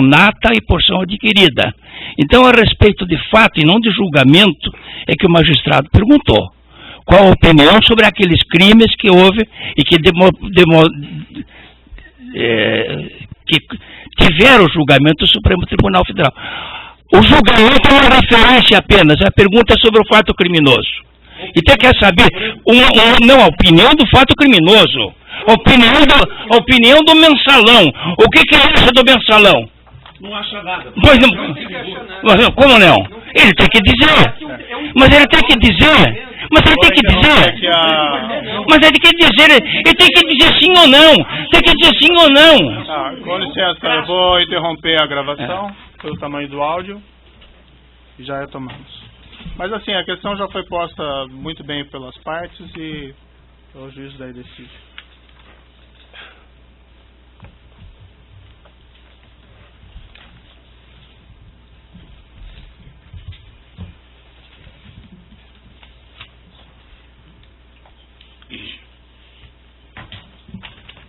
nata e porção adquirida. Então, a respeito de fato e não de julgamento, é que o magistrado perguntou qual a opinião sobre aqueles crimes que houve e que tiveram o julgamento do Supremo Tribunal Federal. O julgamento é uma referência apenas, a pergunta é sobre o fato criminoso. E tem que saber, não, a opinião do fato criminoso, a opinião do mensalão. O que ele acha do mensalão? Não acha nada. Pois não, como não? Ele tem que dizer. Mas ele tem que dizer. Mas ele tem que dizer. Mas ele tem que dizer sim ou não. Tem que dizer sim ou não. Tá, com licença, eu vou interromper a gravação pelo tamanho do áudio e já retomamos. Mas assim, a questão já foi posta muito bem pelas partes e o juiz daí decide.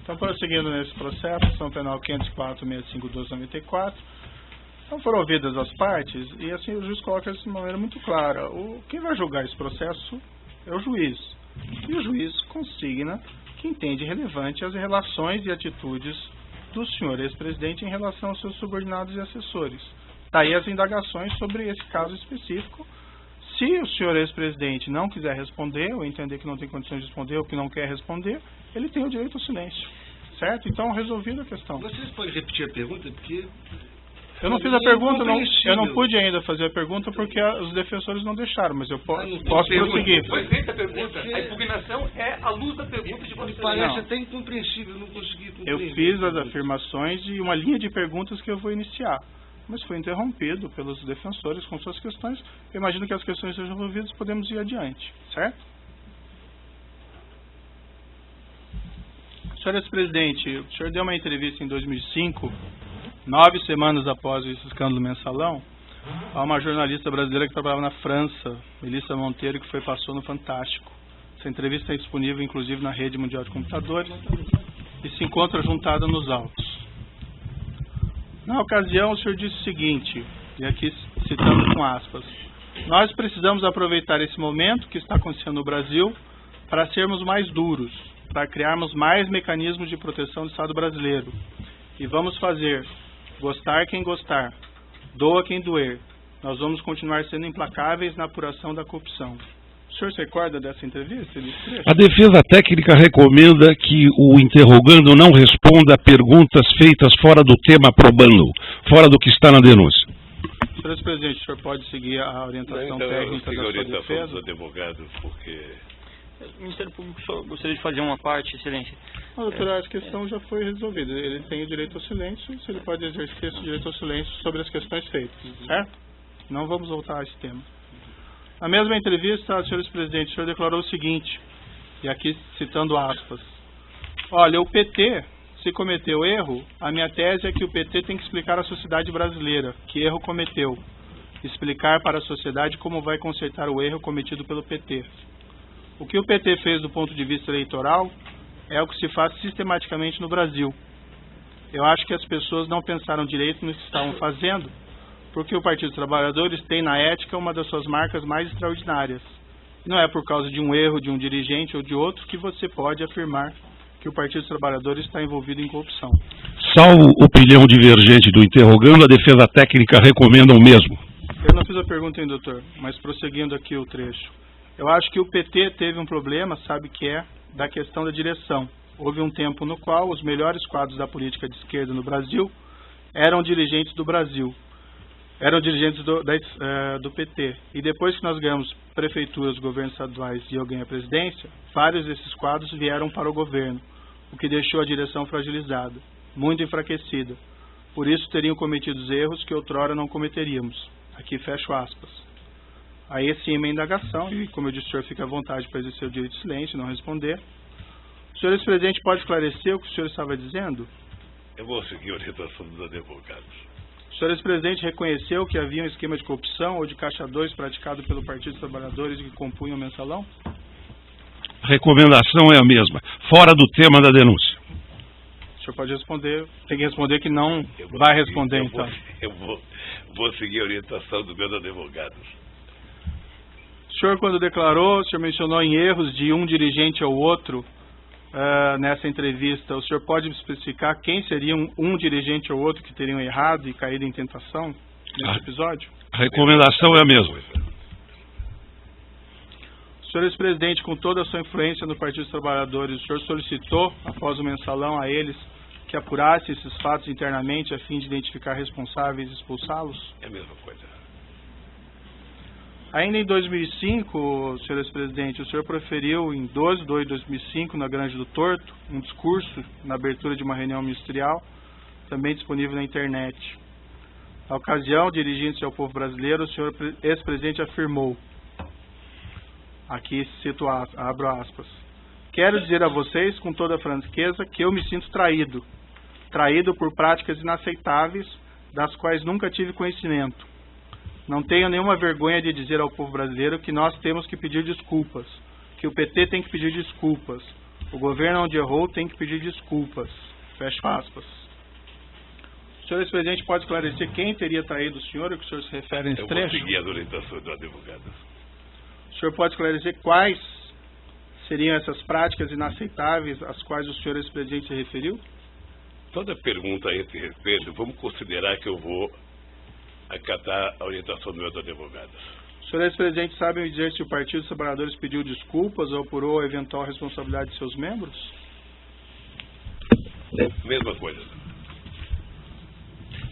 Então, prosseguindo nesse processo, ação penal 504.6512/94, então foram ouvidas as partes e assim o juiz coloca isso de maneira muito clara. Quem vai julgar esse processo é o juiz. E o juiz consigna que entende relevante as relações e atitudes do senhor ex-presidente em relação aos seus subordinados e assessores. Daí as indagações sobre esse caso específico. Se o senhor ex-presidente não quiser responder, ou entender que não tem condições de responder, ou que não quer responder, ele tem o direito ao silêncio. Certo? Então, resolvida a questão. Vocês podem repetir a pergunta? Porque eu não fiz a pergunta, eu não pude ainda fazer a pergunta porque os defensores não deixaram, mas eu posso prosseguir. Foi feita a pergunta. A impugnação é à luz da pergunta de vocês. Parece até incompreensível, eu não consegui compreender. Eu fiz as afirmações e uma linha de perguntas que eu vou iniciar, mas foi interrompido pelos defensores com suas questões. Eu imagino que as questões sejam resolvidas, podemos ir adiante, certo? Senhor ex-presidente, o senhor deu uma entrevista em 2005, 9 semanas após esse escândalo mensalão, a uma jornalista brasileira que trabalhava na França, Melissa Monteiro, que passou no Fantástico. Essa entrevista é disponível, inclusive, na rede mundial de computadores e se encontra juntada nos autos. Na ocasião, o senhor disse o seguinte, e aqui citando com aspas: nós precisamos aproveitar esse momento que está acontecendo no Brasil para sermos mais duros, para criarmos mais mecanismos de proteção do Estado brasileiro. E vamos fazer, gostar quem gostar, doa quem doer. Nós vamos continuar sendo implacáveis na apuração da corrupção. O senhor se recorda dessa entrevista? A defesa técnica recomenda que o interrogando não responda a perguntas feitas fora do tema probando, fora do que está na denúncia. Senhor ex-presidente, o senhor pode seguir a orientação técnica da sua defesa? Dos advogados, porque... O Ministério Público só gostaria de fazer uma parte, excelência. Doutora, a questão já foi resolvida. Ele tem o direito ao silêncio, se ele pode exercer esse direito ao silêncio sobre as questões feitas, certo? Não vamos voltar a esse tema. Na mesma entrevista, senhor ex-presidente, o senhor declarou o seguinte, e aqui citando aspas: olha, o PT, se cometeu erro, a minha tese é que o PT tem que explicar à sociedade brasileira que erro cometeu, explicar para a sociedade como vai consertar o erro cometido pelo PT. O que o PT fez do ponto de vista eleitoral é o que se faz sistematicamente no Brasil. Eu acho que as pessoas não pensaram direito no que estavam fazendo, porque o Partido dos Trabalhadores tem na ética uma das suas marcas mais extraordinárias. Não é por causa de um erro de um dirigente ou de outro que você pode afirmar que o Partido dos Trabalhadores está envolvido em corrupção. Salvo opinião divergente do interrogando, a defesa técnica recomenda o mesmo. Eu não fiz a pergunta ainda, doutor, mas prosseguindo aqui o trecho. Eu acho que o PT teve um problema, sabe que é, da questão da direção. Houve um tempo no qual os melhores quadros da política de esquerda no Brasil eram dirigentes do Brasil. Eram dirigentes do PT. E depois que nós ganhamos prefeituras, governos estaduais e eu ganhei a presidência, vários desses quadros vieram para o governo, o que deixou a direção fragilizada, muito enfraquecida. Por isso teriam cometido erros que outrora não cometeríamos. Aqui fecho aspas. Aí sim uma indagação, e como eu disse, o senhor fica à vontade para exercer o direito de silêncio e não responder. O senhor ex-presidente pode esclarecer o que o senhor estava dizendo? Eu vou seguir a orientação dos advogados. O senhor ex-presidente reconheceu que havia um esquema de corrupção ou de caixa 2 praticado pelo Partido dos Trabalhadores que compunham o mensalão? A recomendação é a mesma, fora do tema da denúncia. O senhor pode responder, tem que responder que não vai responder, então. Eu vou seguir a orientação dos meus advogados. O senhor, quando declarou, o senhor mencionou em erros de um dirigente ou outro nessa entrevista. O senhor pode especificar quem seria um dirigente ou outro que teriam errado e caído em tentação nesse episódio? A recomendação é a mesma. Senhor ex-presidente, com toda a sua influência no Partido dos Trabalhadores, o senhor solicitou, após o mensalão, a eles que apurasse esses fatos internamente a fim de identificar responsáveis e expulsá-los? É a mesma coisa. Ainda em 2005, senhor ex-presidente, o senhor proferiu em 12 de 2 de 2005, na Grande do Torto, um discurso na abertura de uma reunião ministerial, também disponível na internet. Na ocasião, dirigindo-se ao povo brasileiro, o senhor ex-presidente afirmou, aqui cito, abro aspas, quero dizer a vocês com toda a franqueza que eu me sinto traído por práticas inaceitáveis das quais nunca tive conhecimento. Não tenho nenhuma vergonha de dizer ao povo brasileiro que nós temos que pedir desculpas, que o PT tem que pedir desculpas, o governo onde errou tem que pedir desculpas. Fecho aspas. O senhor ex-presidente pode esclarecer quem teria traído o senhor, a que o senhor se refere nesse trecho? Eu vou seguir as orientações do advogado. O senhor pode esclarecer quais seriam essas práticas inaceitáveis às quais o senhor ex-presidente se referiu? Toda pergunta a esse respeito, vamos considerar que eu vou acatar a orientação dos meus advogados. O senhor ex-presidente sabe me dizer se o Partido dos Trabalhadores pediu desculpas ou apurou a eventual responsabilidade de seus membros? Mesma coisa.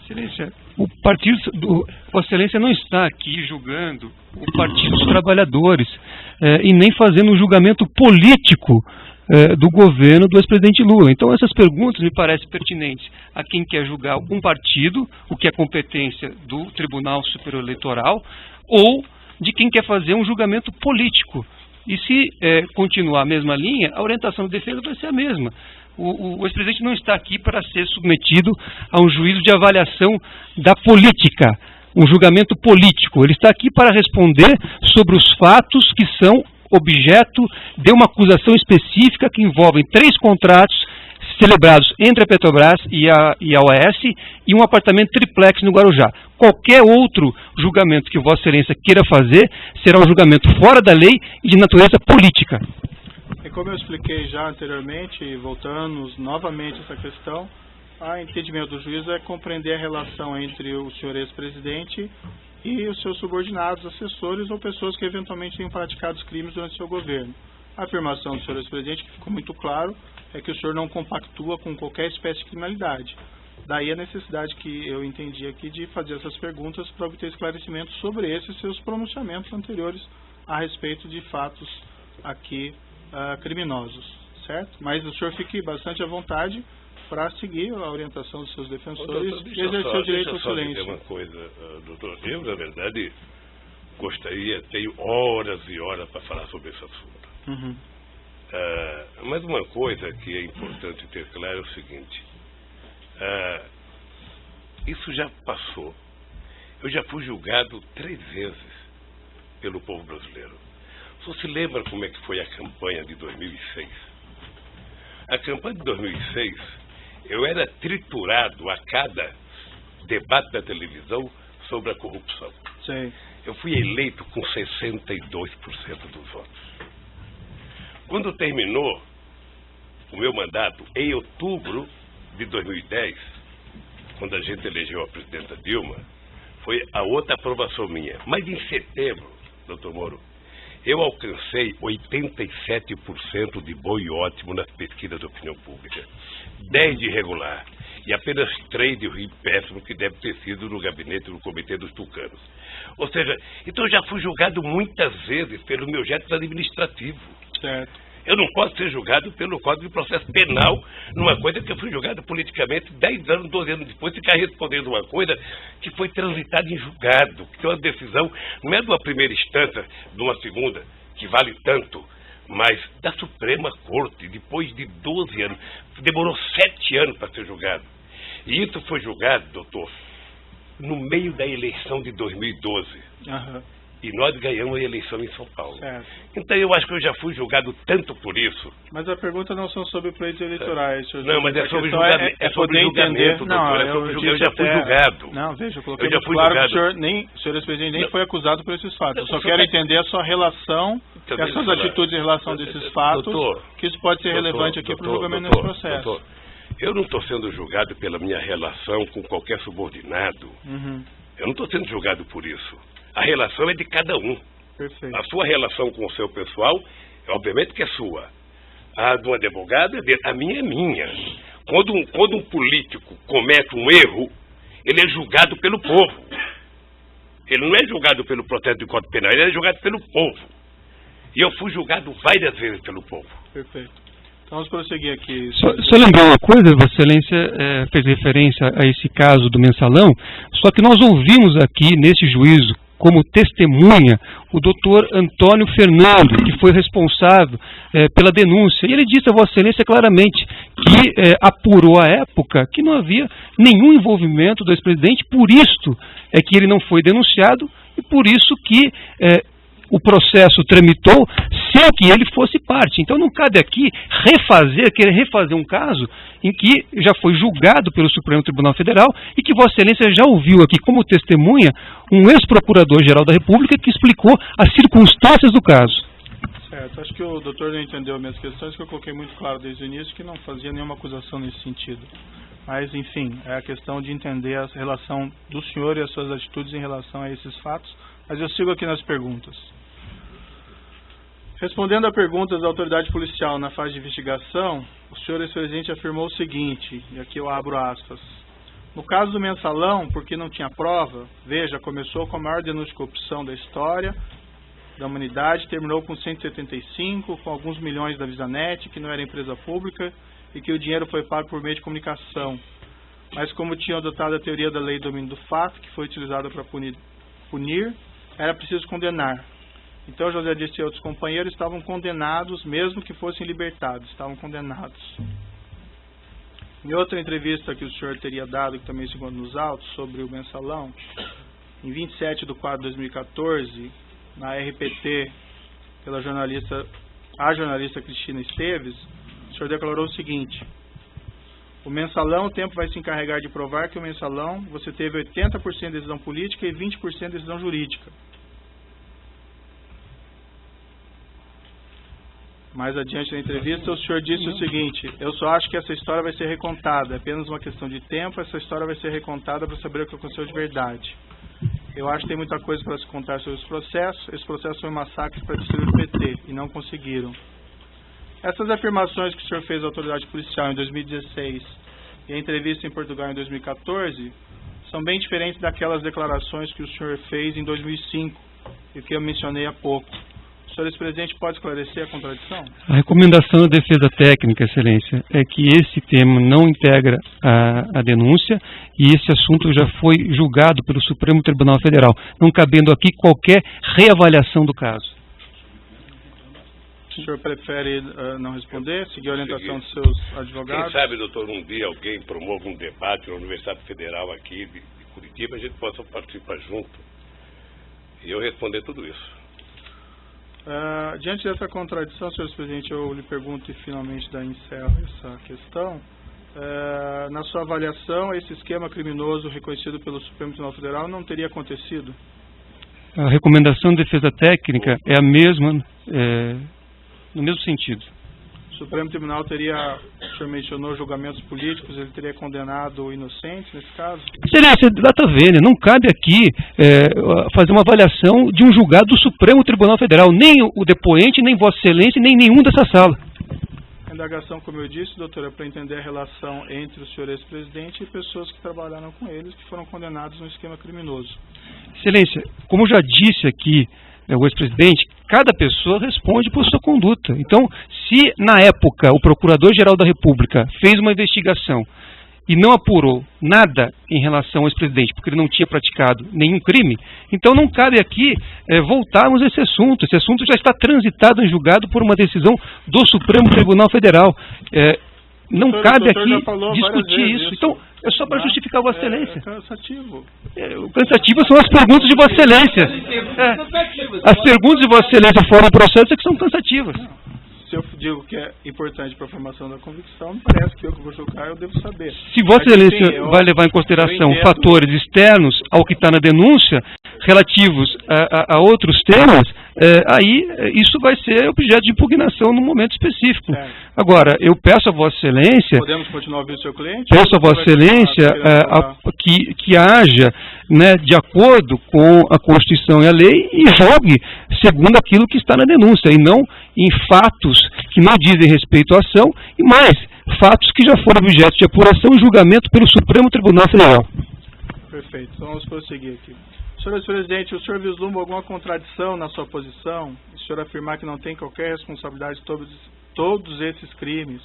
Excelência, o Partido Vossa Excelência não está aqui julgando o Partido dos Trabalhadores e nem fazendo um julgamento político do governo do ex-presidente Lula. Então essas perguntas me parecem pertinentes a quem quer julgar um partido, o que é competência do Tribunal Superior Eleitoral, ou de quem quer fazer um julgamento político. E se continuar a mesma linha, a orientação de defesa vai ser a mesma. O ex-presidente não está aqui para ser submetido a um juízo de avaliação da política, um julgamento político. Ele está aqui para responder sobre os fatos que são objeto de uma acusação específica que envolve 3 contratos celebrados entre a Petrobras e a OAS e um apartamento triplex no Guarujá. Qualquer outro julgamento que Vossa Excelência queira fazer será um julgamento fora da lei e de natureza política. E como eu expliquei já anteriormente, e voltando novamente a essa questão, o entendimento do juiz é compreender a relação entre o senhor ex-presidente e os seus subordinados, assessores ou pessoas que eventualmente tenham praticado crimes durante seu governo. A afirmação do senhor ex-presidente, que ficou muito claro, é que o senhor não compactua com qualquer espécie de criminalidade. Daí a necessidade que eu entendi aqui de fazer essas perguntas para obter esclarecimentos sobre esses seus pronunciamentos anteriores a respeito de fatos aqui criminosos, certo? Mas o senhor fique bastante à vontade para seguir a orientação dos seus defensores e exercer o direito ao silêncio. Uma coisa, doutor, eu, na verdade, tenho horas e horas para falar sobre esse assunto. Uhum. Mas uma coisa que é importante ter claro é o seguinte, isso já passou. Eu já fui julgado 3 vezes pelo povo brasileiro. Você se lembra como é que foi a campanha de 2006? A campanha de 2006, eu era triturado a cada debate da televisão sobre a corrupção. Sim. Eu fui eleito com 62% dos votos. Quando terminou o meu mandato, em outubro de 2010, quando a gente elegeu a presidenta Dilma, foi a outra aprovação minha. Mas em setembro, doutor Moro, eu alcancei 87% de bom e ótimo nas pesquisas de opinião pública. 10 de regular e apenas 3 de ruim e péssimo, que deve ter sido no gabinete do Comitê dos Tucanos. Ou seja, então eu já fui julgado muitas vezes pelo meu jeito administrativo. Certo. Eu não posso ser julgado pelo Código de Processo Penal numa coisa que eu fui julgado politicamente 10 anos, 12 anos depois, ficar respondendo uma coisa que foi transitada em julgado, que é uma decisão, não é de uma primeira instância, de uma segunda, que vale tanto, mas da Suprema Corte, depois de 12 anos, demorou 7 anos para ser julgado. E isso foi julgado, doutor, no meio da eleição de 2012. Uhum. E nós ganhamos a eleição em São Paulo. Certo. Então eu acho que eu já fui julgado tanto por isso. Mas a pergunta não são sobre pleitos eleitorais, senhor. Não, mas é A sobre questão julgamento. É sobre poder julgamento, entender. doutor. Não, É sobre eu eu já fui julgado. Não, veja, eu coloquei Eu já muito fui claro que julgado. o senhor ex-presidente nem Não. foi acusado por esses fatos. Eu só Não, quero só entender a sua relação, Também essas falar. atitudes em relação desses fatos, Doutor, que isso pode ser relevante aqui para o julgamento nesse processo. Doutor, eu não estou sendo julgado pela minha relação com qualquer subordinado. Uhum, Eu não estou sendo julgado por isso. A relação é de cada um. perfeito. A sua relação com o seu pessoal, obviamente que é sua. A do advogado é dele. A minha é minha. Quando um político comete um erro, ele é julgado pelo povo. Ele não é julgado pelo processo de Código Penal, ele é julgado pelo povo. E eu fui julgado várias vezes pelo povo. Perfeito. Então vamos prosseguir aqui. Só lembrar uma coisa, Vossa Excelência fez referência a esse caso do mensalão, só que nós ouvimos aqui nesse juízo como testemunha o doutor Antônio Fernando, que foi responsável pela denúncia. E ele disse a Vossa Excelência claramente que apurou à época que não havia nenhum envolvimento do ex-presidente, por isso é que ele não foi denunciado e por isso que o processo tramitou sem que ele fosse parte. Então não cabe aqui querer refazer um caso em que já foi julgado pelo Supremo Tribunal Federal e que Vossa Excelência já ouviu aqui como testemunha um ex-procurador-geral da República que explicou as circunstâncias do caso. Certo, acho que o doutor não entendeu as minhas questões, que eu coloquei muito claro desde o início que não fazia nenhuma acusação nesse sentido. Mas, enfim, é a questão de entender a relação do senhor e as suas atitudes em relação a esses fatos. Mas eu sigo aqui nas perguntas. Respondendo a perguntas da autoridade policial na fase de investigação, o senhor ex-presidente afirmou o seguinte, e aqui eu abro aspas. No caso do mensalão, porque não tinha prova, veja, começou com a maior denúncia de corrupção da história da humanidade, terminou com 175, com alguns milhões da Visanet, que não era empresa pública, e que o dinheiro foi pago por meio de comunicação. Mas como tinham adotado a teoria da lei do domínio do fato, que foi utilizada para punir, era preciso condenar. Então José Dirceu e outros companheiros estavam condenados, mesmo que fossem libertados, estavam condenados. Em outra entrevista que o senhor teria dado, que também se encontra nos autos, sobre o mensalão, em 27 de 4 de 2014, na RPT, pela jornalista Cristina Esteves, o senhor declarou o seguinte: o mensalão, o tempo vai se encarregar de provar que o mensalão você teve 80% de decisão política e 20% de decisão jurídica. Mais adiante na entrevista, o senhor disse o seguinte: eu só acho que essa história vai ser recontada, é apenas uma questão de tempo, essa história vai ser recontada para saber o que aconteceu de verdade. Eu acho que tem muita coisa para se contar sobre esse processo foi um massacre para destruir o PT, e não conseguiram. Essas afirmações que o senhor fez à autoridade policial em 2016 e a entrevista em Portugal em 2014 são bem diferentes daquelas declarações que o senhor fez em 2005 e que eu mencionei há pouco. O senhor ex-presidente pode esclarecer a contradição? A recomendação da defesa técnica, Excelência, é que esse tema não integra a denúncia e esse assunto já foi julgado pelo Supremo Tribunal Federal, não cabendo aqui qualquer reavaliação do caso. O senhor prefere não responder, seguir a orientação dos seus advogados? Quem sabe, doutor, um dia alguém promova um debate na Universidade Federal aqui de Curitiba, a gente possa participar junto e eu responder tudo isso. Diante dessa contradição, senhor presidente, eu lhe pergunto e finalmente encerro essa questão. Na sua avaliação, esse esquema criminoso reconhecido pelo Supremo Tribunal Federal não teria acontecido? A recomendação de defesa técnica é a mesma, no mesmo sentido. O Supremo Tribunal teria, o senhor mencionou julgamentos políticos, ele teria condenado o inocente nesse caso? Excelência, data vênia, não cabe aqui fazer uma avaliação de um julgado do Supremo Tribunal Federal, nem o depoente, nem Vossa Excelência, nem nenhum dessa sala. A indagação, como eu disse, doutor, é para entender a relação entre o senhor ex-presidente e pessoas que trabalharam com eles, que foram condenados no esquema criminoso. Excelência, como eu já disse aqui, o ex-presidente, cada pessoa responde por sua conduta. Então, se na época o Procurador-Geral da República fez uma investigação e não apurou nada em relação ao ex-presidente, porque ele não tinha praticado nenhum crime, então não cabe aqui voltarmos a esse assunto. Esse assunto já está transitado em julgado por uma decisão do Supremo Tribunal Federal. Não cabe aqui discutir isso. Então, É só para justificar Vossa Excelência. É cansativo. O cansativo são as perguntas de Vossa Excelência. As perguntas de Vossa Excelência fora do processo é que são cansativas. Se eu digo que é importante para a formação da convicção, me parece que eu que vou julgar, eu devo saber. Se Vossa Excelência vai levar em consideração fatores externos ao que está na denúncia, relativos a outros temas, aí isso vai ser objeto de impugnação num momento específico. Agora, eu peço a Vossa Excelência... Podemos continuar ouvindo o seu cliente? Peço a Vossa Excelência que haja, né, de acordo com a Constituição e a lei e julgue segundo aquilo que está na denúncia, e não em fatos que não dizem respeito à ação, e mais, fatos que já foram objeto de apuração e julgamento pelo Supremo Tribunal Federal. Perfeito, então vamos prosseguir aqui. Senhor presidente, o senhor vislumbra alguma contradição na sua posição? O senhor afirmar que não tem qualquer responsabilidade sobre todos esses crimes,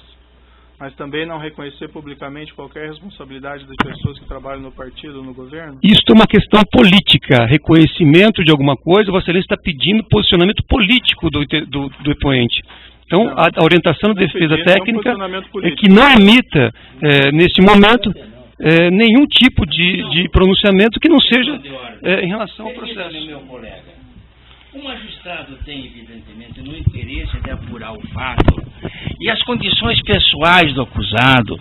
mas também não reconhecer publicamente qualquer responsabilidade das pessoas que trabalham no partido ou no governo? Isso é uma questão política, reconhecimento de alguma coisa. Vossa Excelência está pedindo posicionamento político do depoente. Então, a orientação da defesa técnica é que não emita, nesse momento, nenhum tipo de pronunciamento que não seja em relação ao processo. Meu colega, o magistrado tem, evidentemente, no interesse de apurar o fato e as condições pessoais do acusado,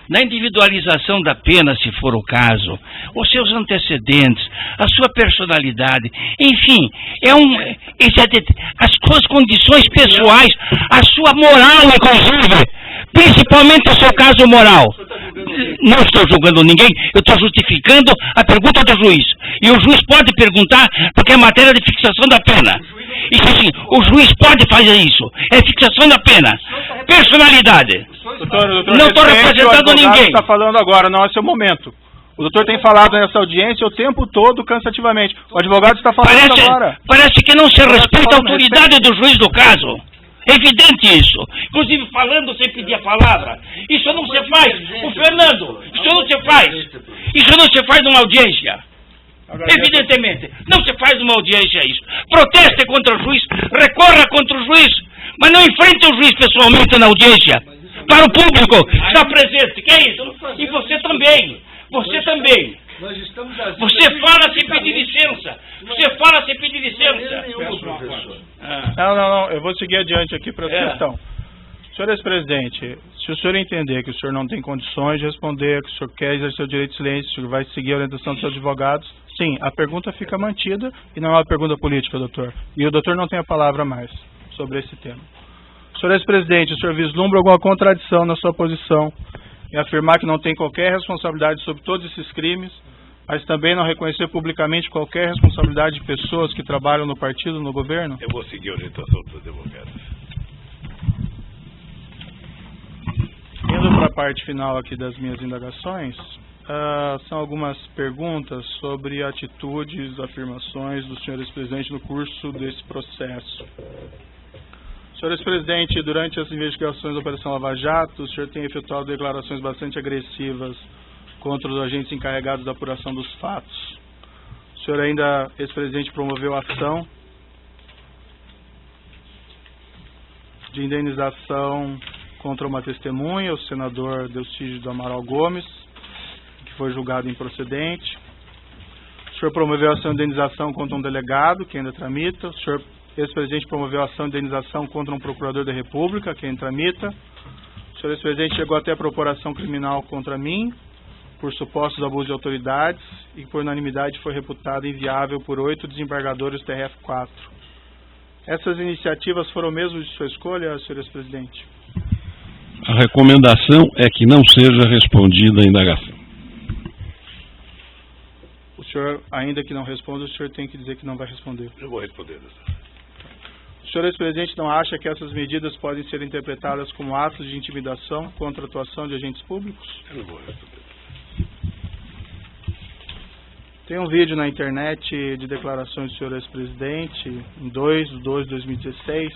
na individualização da pena, se for o caso, os seus antecedentes, a sua personalidade, enfim, as suas condições pessoais, a sua moral, inclusive, principalmente o seu caso moral. Não estou julgando ninguém, eu estou justificando a pergunta do juiz. E o juiz pode perguntar, porque é matéria de fixação da pena. Isso assim, o juiz pode fazer isso. É fixação da pena. Personalidade. Doutor, não estou representando ninguém. Está falando agora, não é seu momento. O doutor tem falado nessa audiência o tempo todo, cansativamente. O advogado está falando agora. Parece que não se respeita a autoridade do juiz do caso. É evidente isso. Inclusive falando sem pedir a palavra. Isso não se faz. O Fernando, isso não se faz. Isso não se faz numa audiência. Evidentemente. Não se faz numa audiência isso. Proteste contra o juiz, recorra contra o juiz, mas não enfrente o juiz pessoalmente na audiência. Para o público que está presente. Que é isso? E você também. Você também. Você fala sem pedir licença. Você fala sem pedir licença. Não. Eu vou seguir adiante aqui para a questão. Senhor ex-presidente, se o senhor entender que o senhor não tem condições de responder, que o senhor quer exercer o direito de silêncio, o senhor vai seguir a orientação dos seus advogados, sim, a pergunta fica mantida e não é uma pergunta política, doutor. E o doutor não tem a palavra mais sobre esse tema. Senhor ex-presidente, o senhor vislumbra alguma contradição na sua posição em afirmar que não tem qualquer responsabilidade sobre todos esses crimes, mas também não reconhecer publicamente qualquer responsabilidade de pessoas que trabalham no partido, no governo? Eu vou seguir a orientação dos advogados. Indo para a parte final aqui das minhas indagações, são algumas perguntas sobre atitudes, afirmações do senhor ex-presidente no curso desse processo. Senhor ex-presidente, durante as investigações da Operação Lava Jato, o senhor tem efetuado declarações bastante agressivas contra os agentes encarregados da apuração dos fatos. O senhor ainda, ex-presidente, promoveu ação de indenização contra uma testemunha, o senador Delcídio do Amaral Gomes, que foi julgado improcedente. O senhor promoveu ação de indenização contra um delegado, que ainda tramita. O senhor, ex-presidente, promoveu ação de indenização contra um procurador da República, que ainda tramita. O senhor, ex-presidente, chegou até a propor ação criminal contra mim, por supostos abusos de autoridades, e por unanimidade foi reputada inviável por 8 desembargadores do TRF4. Essas iniciativas foram mesmo de sua escolha, senhor ex-presidente? A recomendação é que não seja respondida a indagação. O senhor, ainda que não responda, o senhor tem que dizer que não vai responder. Eu vou responder, doutor. O senhor ex-presidente não acha que essas medidas podem ser interpretadas como atos de intimidação contra a atuação de agentes públicos? Eu não vou responder. Tem um vídeo na internet de declarações do senhor ex-presidente, em 2/2/2016,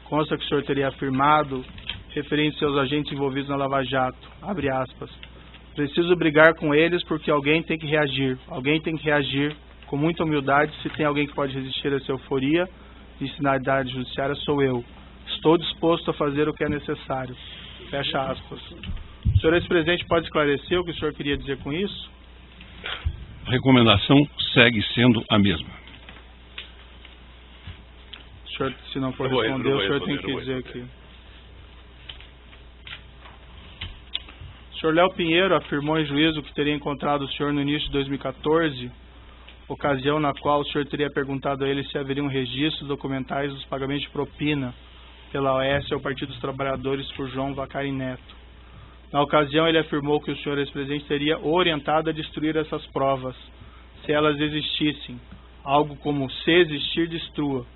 consta que o senhor teria afirmado, referindo-se aos agentes envolvidos na Lava Jato, abre aspas, preciso brigar com eles porque alguém tem que reagir com muita humildade, se tem alguém que pode resistir a essa euforia de sinalidade judiciária sou eu, estou disposto a fazer o que é necessário, fecha aspas. O senhor ex-presidente pode esclarecer o que o senhor queria dizer com isso? A recomendação segue sendo a mesma. O senhor, se não for Não vou responder, o senhor responder, tem que não vou dizer responder. aqui. O senhor Léo Pinheiro afirmou em juízo que teria encontrado o senhor no início de 2014, ocasião na qual o senhor teria perguntado a ele se haveria um registro documentais dos pagamentos de propina pela OAS ao Partido dos Trabalhadores por João Vacari Neto. Na ocasião, ele afirmou que o senhor ex-presidente teria orientado a destruir essas provas, se elas existissem, algo como se existir, destrua.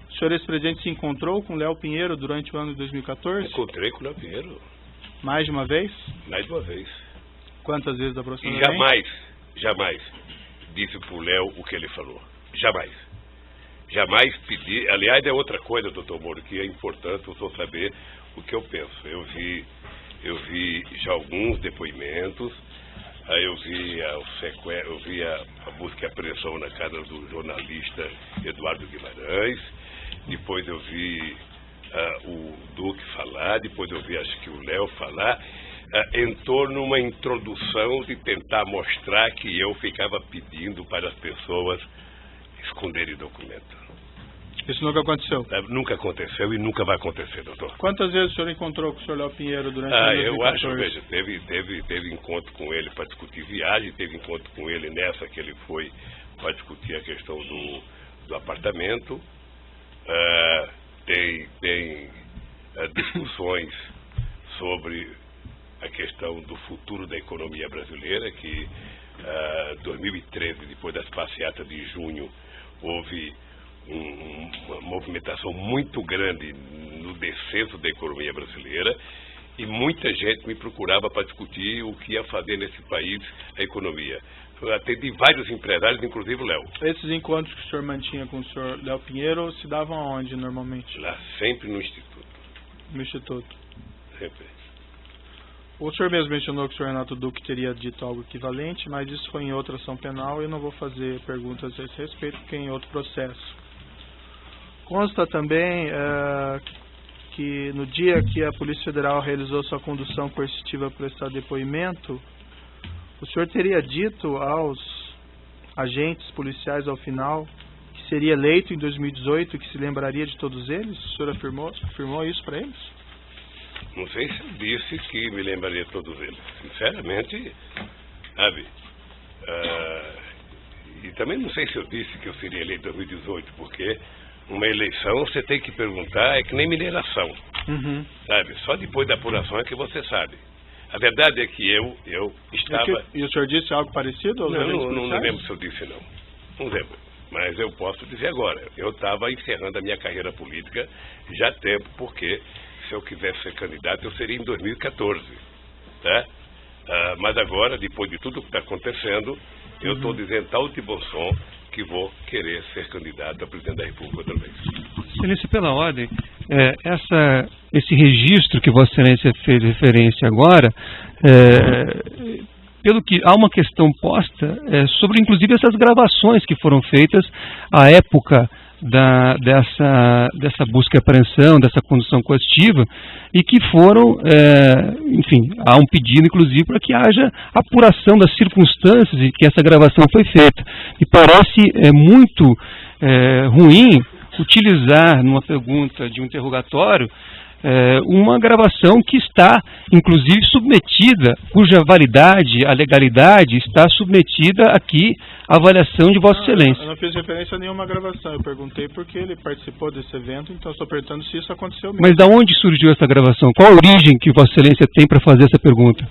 O senhor ex-presidente se encontrou com Léo Pinheiro durante o ano de 2014? Encontrei com o Léo Pinheiro Mais de uma vez? mais de uma vez. Quantas vezes E aproximadamente? jamais disse pro Léo o que ele falou. Jamais. Jamais pedi. Aliás, é outra coisa, doutor Moro, que é importante o senhor saber o que eu penso. Eu vi já alguns depoimentos, aí eu vi a busca e apreensão na casa do jornalista Eduardo Guimarães, depois eu vi o Duque falar, depois eu vi acho que o Léo falar, em torno de uma introdução de tentar mostrar que eu ficava pedindo para as pessoas esconderem documento. Isso nunca aconteceu? Nunca aconteceu e nunca vai acontecer, doutor. Quantas vezes o senhor encontrou com o senhor Léo Pinheiro durante o ano de 2014? Eu acho, veja, teve encontro com ele para discutir viagem, teve encontro com ele nessa que ele foi para discutir a questão do apartamento, tem discussões sobre a questão do futuro da economia brasileira, que 2013, depois das passeatas de junho, houve uma movimentação muito grande no descenso da economia brasileira e muita gente me procurava para discutir o que ia fazer nesse país a economia. Eu atendi vários empresários, inclusive o Léo. Esses encontros que o senhor mantinha com o senhor Léo Pinheiro se davam aonde normalmente? Lá, sempre no Instituto. No Instituto. Sempre. O senhor mesmo mencionou que o senhor Renato Duque teria dito algo equivalente, mas isso foi em outra ação penal e eu não vou fazer perguntas a esse respeito, porque é em outro processo. Consta também que no dia que a Polícia Federal realizou sua condução coercitiva para prestar depoimento, o senhor teria dito aos agentes policiais ao final que seria eleito em 2018 e que se lembraria de todos eles? O senhor afirmou isso para eles? Não sei se eu disse que me lembraria de todos eles. Sinceramente, sabe? E também não sei se eu disse que eu seria eleito em 2018, porque uma eleição você tem que perguntar, é que nem mineração. Uhum. Sabe? Só depois da apuração é que você sabe. A verdade é que eu estava... E o senhor disse algo parecido? Aos agentes Não policiais? lembro se eu disse não. Não lembro. Mas eu posso dizer agora. Eu estava encerrando a minha carreira política já há tempo, porque se eu quisesse ser candidato, eu seria em 2014. Tá? Mas agora, depois de tudo que está acontecendo, eu estou dizendo tal de bom som que vou querer ser candidato a presidente da República outra vez. Excelência, pela ordem, esse registro que Vossa Excelência fez referência agora, pelo que há uma questão posta sobre, inclusive, essas gravações que foram feitas à época dessa busca e apreensão, dessa condução coercitiva, e que foram, enfim, há um pedido, inclusive, para que haja apuração das circunstâncias em que essa gravação foi feita. E parece muito ruim utilizar, numa pergunta de um interrogatório, uma gravação que está, inclusive, submetida, cuja validade, a legalidade, está submetida aqui à avaliação de Vossa Excelência. Eu não fiz referência a nenhuma gravação, eu perguntei porque ele participou desse evento, então estou perguntando se isso aconteceu mesmo. Mas de onde surgiu essa gravação? Qual a origem que Vossa Excelência tem para fazer essa pergunta?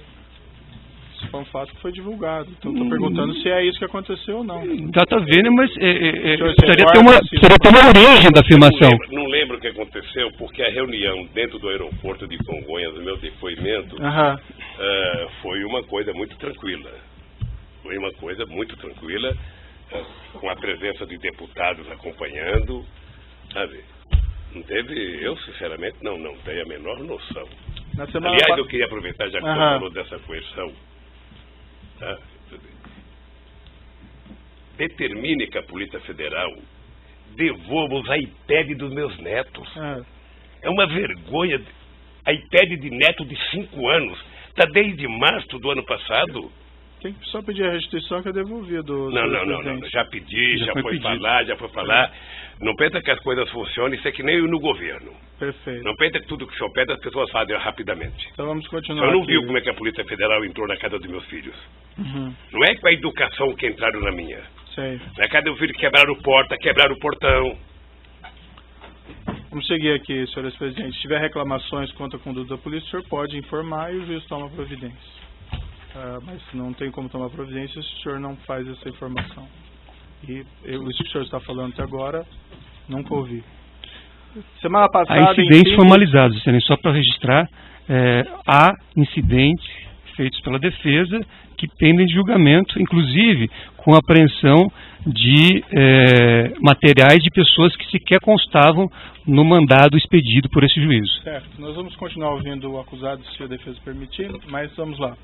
Isso foi um fato que foi divulgado, então estou perguntando se é isso que aconteceu ou não. Está vendo, mas precisaria guarda, ter uma origem da afirmação. Não lembro o que aconteceu, porque a reunião dentro do aeroporto de Congonhas, o meu depoimento, foi uma coisa muito tranquila. Foi uma coisa muito tranquila, com a presença de deputados acompanhando, sabe? Não teve, eu sinceramente não tenho a menor noção. Aliás, eu queria aproveitar, já que você falou dessa coerção, tá? Determine que a Polícia Federal devolva os iPads dos meus netos. É uma vergonha. iPad de neto de 5 anos. Está desde março do ano passado. Tem que só pedir a restituição que é devolvido. Não. Já pedi, já foi falar. Não pensa que as coisas funcionam, isso é que nem eu no governo. Perfeito. Não pensa que tudo que o senhor pede as pessoas fazem rapidamente. Então vamos continuar. Eu não aqui. viu como é que a Polícia Federal entrou na casa dos meus filhos. Uhum. Não é com a educação que entraram na minha. Sei. Na casa do filho quebraram porta, quebraram o portão. Vamos seguir aqui, senhores presidentes. Se tiver reclamações contra a conduta da polícia, o senhor pode informar e o juiz toma providência. Mas não tem como tomar providência se o senhor não faz essa informação. E isso que o senhor está falando até agora, nunca ouvi. Semana passada... Há incidentes formalizados, Excelência, só para registrar, há incidentes feitos pela defesa que pendem de julgamento, inclusive com apreensão de materiais de pessoas que sequer constavam no mandado expedido por esse juízo. Certo, nós vamos continuar ouvindo o acusado, se a defesa permitir, mas vamos lá.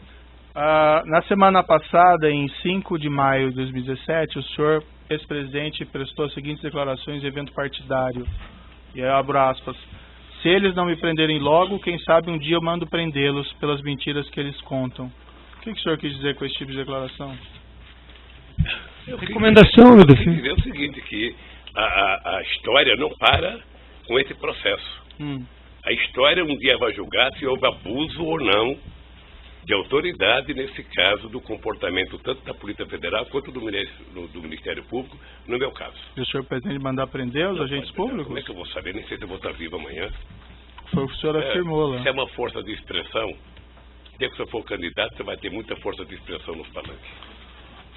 Na semana passada, em 5 de maio de 2017, o senhor, ex-presidente, prestou as seguintes declarações em evento partidário. E eu abro aspas. Se eles não me prenderem logo, quem sabe um dia eu mando prendê-los pelas mentiras que eles contam. O que o senhor quis dizer com esse tipo de declaração? Recomendação, meu defesa. Eu quis dizer o seguinte, que a história não para com esse processo. A história um dia vai julgar se houve abuso ou não de autoridade, nesse caso, do comportamento tanto da Polícia Federal quanto do Ministério Público, no meu caso. E o senhor pretende mandar prender os agentes públicos? Como é que eu vou saber? Nem sei se eu vou estar vivo amanhã. Foi o que o senhor afirmou lá. Isso é uma força de expressão. Se o senhor for candidato, você vai ter muita força de expressão nos palanques.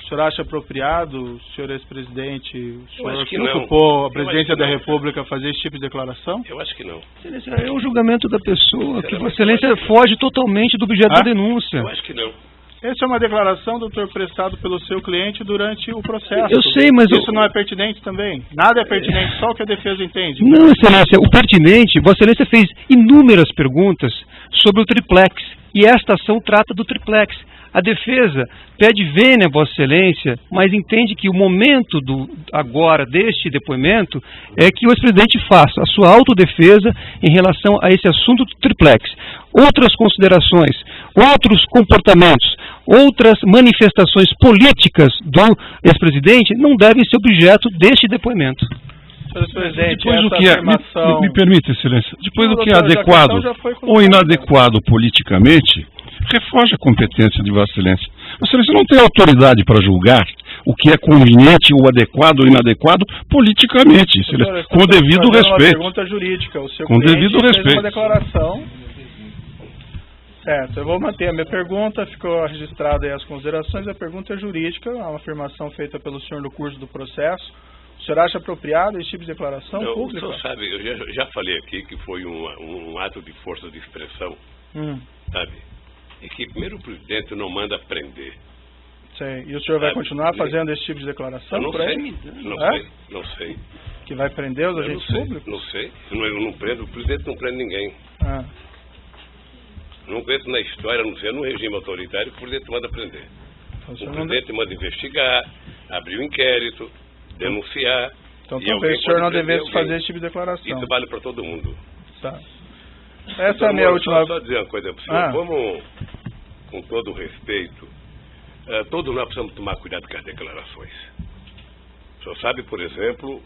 O senhor acha apropriado, senhor ex-presidente, o senhor que ocupou a presidência da República fazer esse tipo de declaração? Eu acho que não. Excelência, é o julgamento da pessoa, que Vossa Excelência foge totalmente do objeto da denúncia. Eu acho que não. Essa é uma declaração, doutor, prestado pelo seu cliente durante o processo. Eu sei, mas... Isso não é pertinente também? Nada é pertinente, só o que a defesa entende. Não, Excelência, o pertinente, Vossa Excelência fez inúmeras perguntas sobre o triplex, e esta ação trata do triplex. A defesa pede vênia a Vossa Excelência, mas entende que o momento agora deste depoimento é que o ex-presidente faça a sua autodefesa em relação a esse assunto do triplex. Outras considerações, outros comportamentos, outras manifestações políticas do ex-presidente não devem ser objeto deste depoimento. Depois do que é, me permite, Excelência, depois do que é adequado ou inadequado politicamente, refoge a competência de Vossa Excelência. Vossa Excelência não tem autoridade para julgar o que é conveniente ou adequado ou inadequado politicamente, Excelência, com o devido respeito. Uma pergunta jurídica. O seu com devido respeito. Fez uma declaração. Certo, eu vou manter a minha pergunta, ficou registrada aí as considerações. A pergunta é jurídica, é uma afirmação feita pelo senhor no curso do processo. O senhor acha apropriado esse tipo de declaração pública? O senhor sabe, eu já falei aqui que foi um ato de força de expressão, sabe? E que primeiro o presidente não manda prender. Sei. E o senhor vai continuar fazendo esse tipo de declaração? Eu não sei. Que vai prender os agentes públicos? Não sei. Eu não prendo, o presidente não prende ninguém. Não conheço na história, não sei, no regime autoritário, que o presidente manda prender. O presidente manda investigar, abrir um inquérito, denunciar. Então talvez o senhor não devesse fazer esse tipo de declaração. Isso vale para todo mundo. Tá. Essa é a minha última... Só dizer uma coisa para o senhor. Vamos, com todo o respeito, todos nós precisamos tomar cuidado com as declarações. O senhor sabe, por exemplo,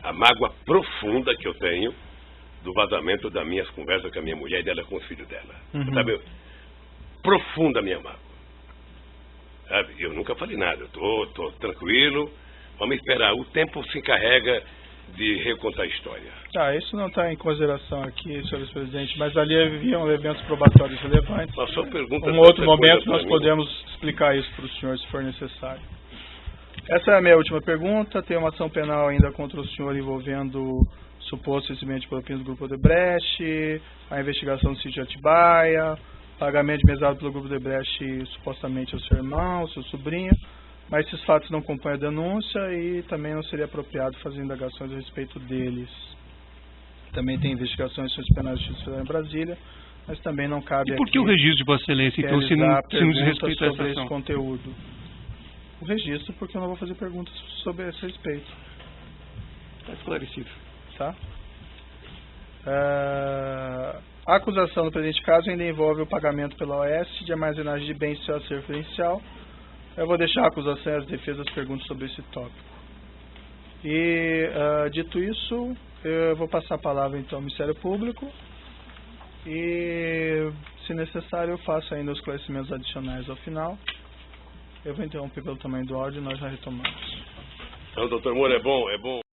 a mágoa profunda que eu tenho do vazamento das minhas conversas com a minha mulher e dela com os filhos dela. Sabe? Profunda a minha mágoa. Sabe? Eu nunca falei nada. Eu tô tranquilo. Vamos esperar. O tempo se encarrega de recontar a história. Isso não está em consideração aqui, senhor presidente, mas ali haviam eventos probatórios relevantes. Mas só pergunta em outro momento nós podemos explicar isso para o senhor, se for necessário. Essa é a minha última pergunta. Tem uma ação penal ainda contra o senhor envolvendo suposto recebimento de propinas do Grupo Odebrecht, a investigação do sítio Atibaia, pagamento de mesada pelo Grupo Odebrecht supostamente ao seu irmão, ao seu sobrinho. Mas esses fatos não compõem a denúncia e também não seria apropriado fazer indagações a respeito deles. Também tem investigações sobre os penais de justiça federal em Brasília, mas também não cabe aqui... E por que o registro de Vossa Excelência, então, se não diz respeito a essa sobre ação? Esse conteúdo? O registro, porque eu não vou fazer perguntas sobre esse respeito. Está esclarecido. Tá? A acusação no presente caso ainda envolve o pagamento pela OAS de armazenagem de bens de ser referencial. Eu vou deixar a acusação e as defesas perguntas sobre esse tópico. E, dito isso, eu vou passar a palavra então ao Ministério Público e, se necessário, eu faço ainda os esclarecimentos adicionais ao final. Eu vou interromper pelo tamanho do áudio e nós já retomamos. Então, doutor Moura, é bom